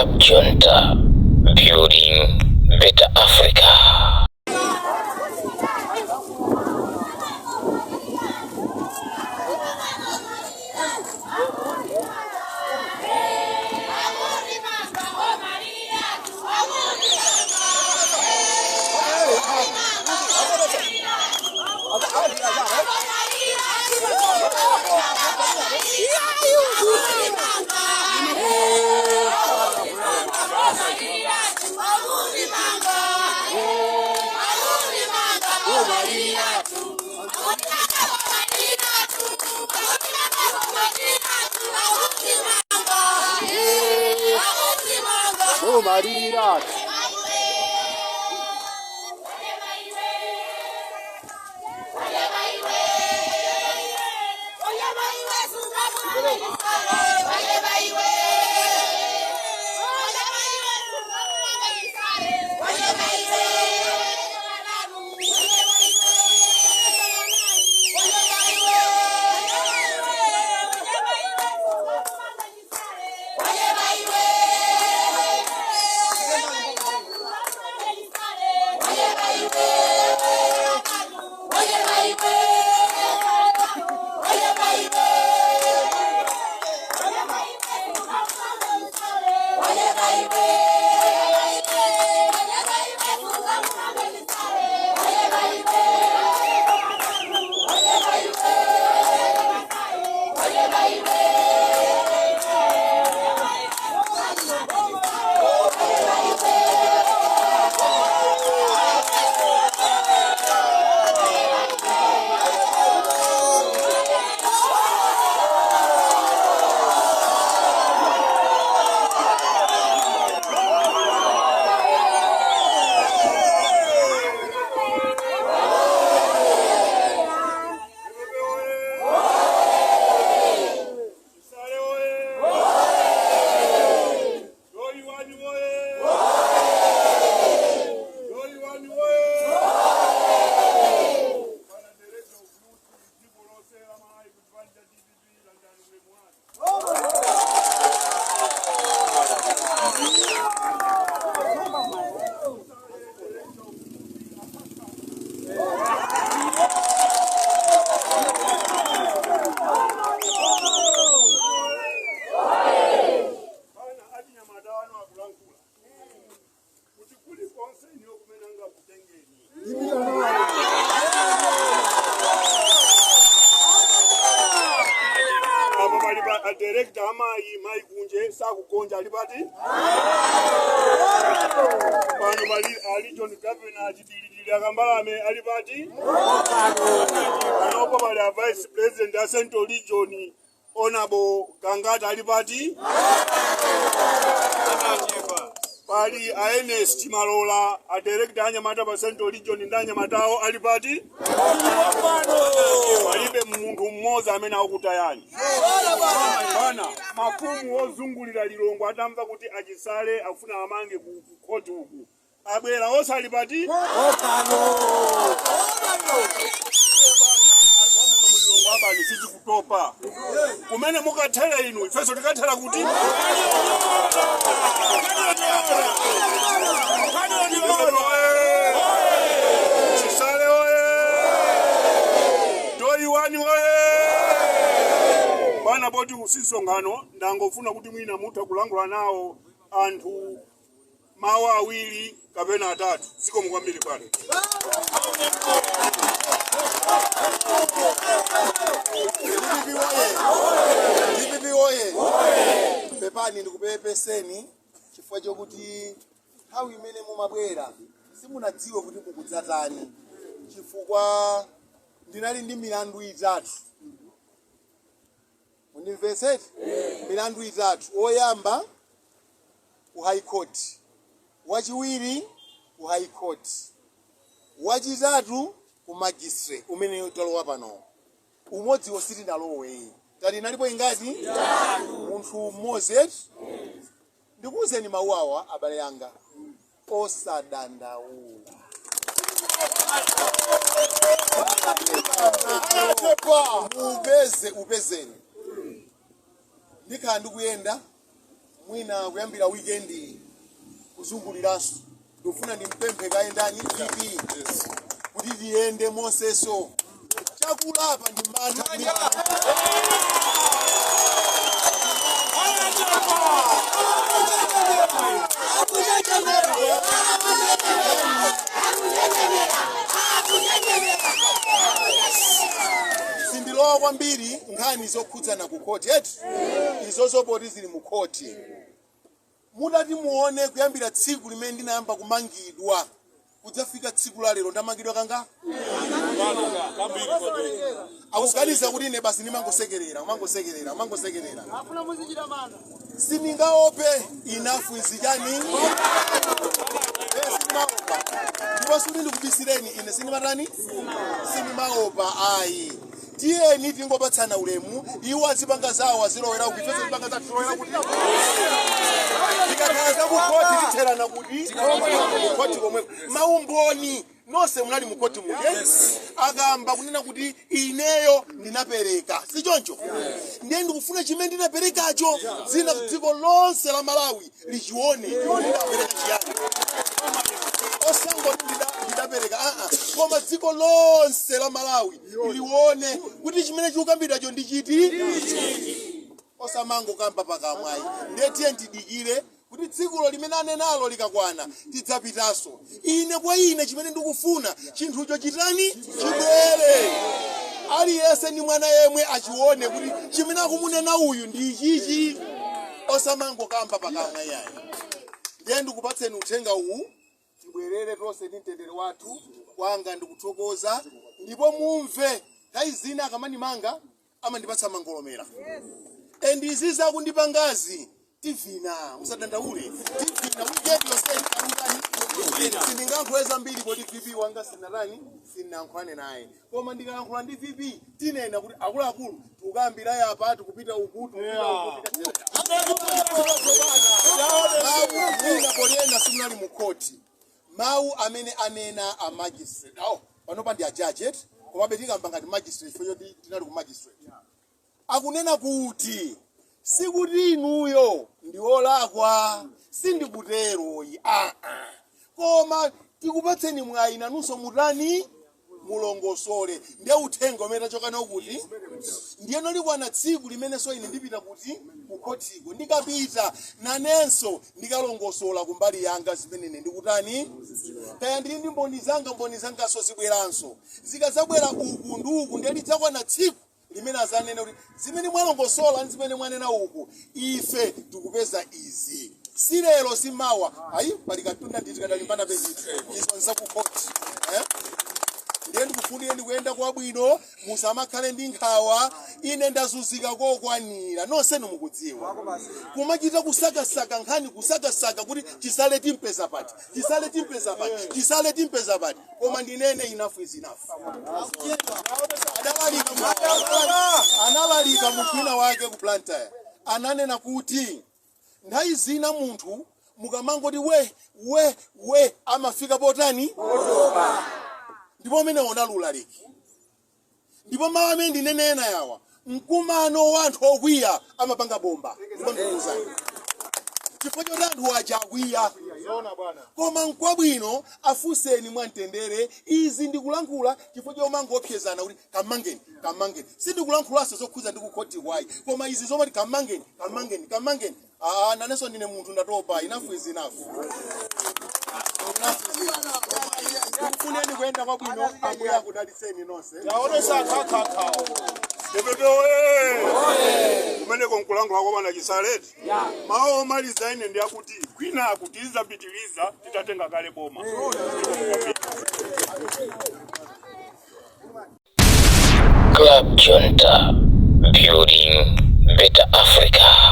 Club Junta, building better Africa. Director mai kunje sa kukonja alipati pano bali ali John Governor achitililira kambalame alipati pano bali Vice President a Central Region Honorable Kangata alipati pali Ernest Malola a Director Anyamata pa Central Region ndanyamatawo alipati palibe muntu mmoja amene akutayani bana mafumu ozungulira Lilongwe atamva kuti achisale afuna amange ku koti uku abwera osali pati abali siji kutopa kumene mukathera inu ifeso tikathera kuti chisale oye Doyiwani oye bana boti usisongano ndangofuna kuti mwina mutha kulangula nawo anthu mawa awiri kapena atatu siko mukwambiri pale Bibi oye pepani ndikupepeseni chifukwa chokuti nthawi imene mumabwera simunadziwe kuti mukudzatani chifukwa ndinali ndi milandu itatu. Mundimvetseti? Milandu itatu. Oyamba ku High Court, wachiwiri ku High Court, wachitatu ku Magistrate umene talowa pano. Umodzi wositi nalowe. Tali nalipo ingati? Munthu mmodzi. Ndikuwuzeni mawu awa abale yanga. Osadandaula. Upezeni. Ndikhala ndikuyenda mwina kuyambira weekend kuzunguliranso ndofuna ndimpemphe kaendani vipi kuti tiyende moseso chakulapa ndi mantha sindilowa kwambiri nkhani zokhudzana ku khoti eti izozo poti zili mu khoti mudati muone kuyambira tsiku limene ndinayamba kumangidwa kudzafika tsiku la lero ndamangidwa kanga akuganiza kuti ine basi ndimangosekerera afuna muzichita mana siningaope enough izijani sinimaopa ndipo suli ndikubisireni ine sinimaopa ayi tiyeni tingopatsana ulemu iwo azipanga zawo azilowera kufesa zipanga za tulowera kuti tikakhala kukoti titherana kuti kukoti komwe maumboni nonse munali mukoti muye akamba kunena kuti ineyo ndinapereka si choncho ndiye ndikufuna chimene ndinaperekacho zina dziko lonse la Malawi lichione ndinapereka chiyani osangoti ndidapereka koma dziko lonse la Malawi lione kuti chimene chikukambidwacho ndichiti osamango kamba pakamwayi ndiye tidikire kuti tsikulo limene anenalo likakwana tidzapitanso ine kwa ine chimene ndikufuna chinthucho chitani chibwere aliyense ndi mwana yemwe achione kuti chimene akumunena uyu ndi ichichi osamango kamba pakamwa yayi ndiye ndikupatseni uthenga uwu tibwerere tonse ndi mtendere wathu wanga ndikuthokoza ndipo mumve nthawi zina akamandimanga amandipatsa mangolomera endiziza kundipangazi tivina musadandaule tivina weekend yonse karukani sindingankhoza mbiri poti VP wanga sinankhoane naye koma ndikalankhula ndi VP tinena kuti akuluakulu tukambira yapa tikupita ukutu polena simunali mukoti mawu amene anena a magistrate panopa ndi a judge koma betikamba ngati magistrate foyo tinali ku magistrate akunena kuti sikuti inuyo ndiolakwa sindikuteroyi koma tikupatseni mwayi nanunso mutani mulongosole ndiye uthenga umene tachokana kuti ndiye nolikwana tsiku limene so ine ndipita kuti kukhotiko ndikapita nanenso ndikalongosola kumbali yanga zimene ndikutani kaya ndili ndi mboni zanga so zibweranso zikazabwera uku ndi uku ndiye lidzakwana tsiku limene azanena kuti zimene mwalongosola ndi zimene mwanena uku ife tikupeza izi silelo simawa ayi pali katunda nditikadalimbana peziti izo nsakukhoti ndiye ndikufunire ndikuyenda kwabwino musamakhale ndi nkhawa ine ndazunzika kokwanira nonse mukudziwa kumachita kusakasaka nkhani kusakasaka kuti chisale timpeza pati koma ndinene enough is enough analalika mukwina wake ku Blantyre ananena kuti nthawi zina munthu mukamangoti we amafika potani ndipo amene onalulaliki ndipo mawu amene ndinenena yawa mkumano wa anthu okwiya amapanga bomba chifukwa choti anthu aja akwiya koma nkwabwino afuseni mwamtendere izi ndikulankhula chifukwa chomangopyezana kuti kamangeni sindikulankhulaso zokhuza ndikukhoti wayi koma izi zomati kamangeni nanenso ndine munthu ndatopa enough is enough ndikufuneni kuyenda kwabwino ambuye akudalitseni nonse taonesa kakaka kumeneko nkulankhula kwa bwana Chisaleti mawu omaliza ine ndi akuti kwina akutiza pitiliza titatenga kale boma Club Junta, building better Africa.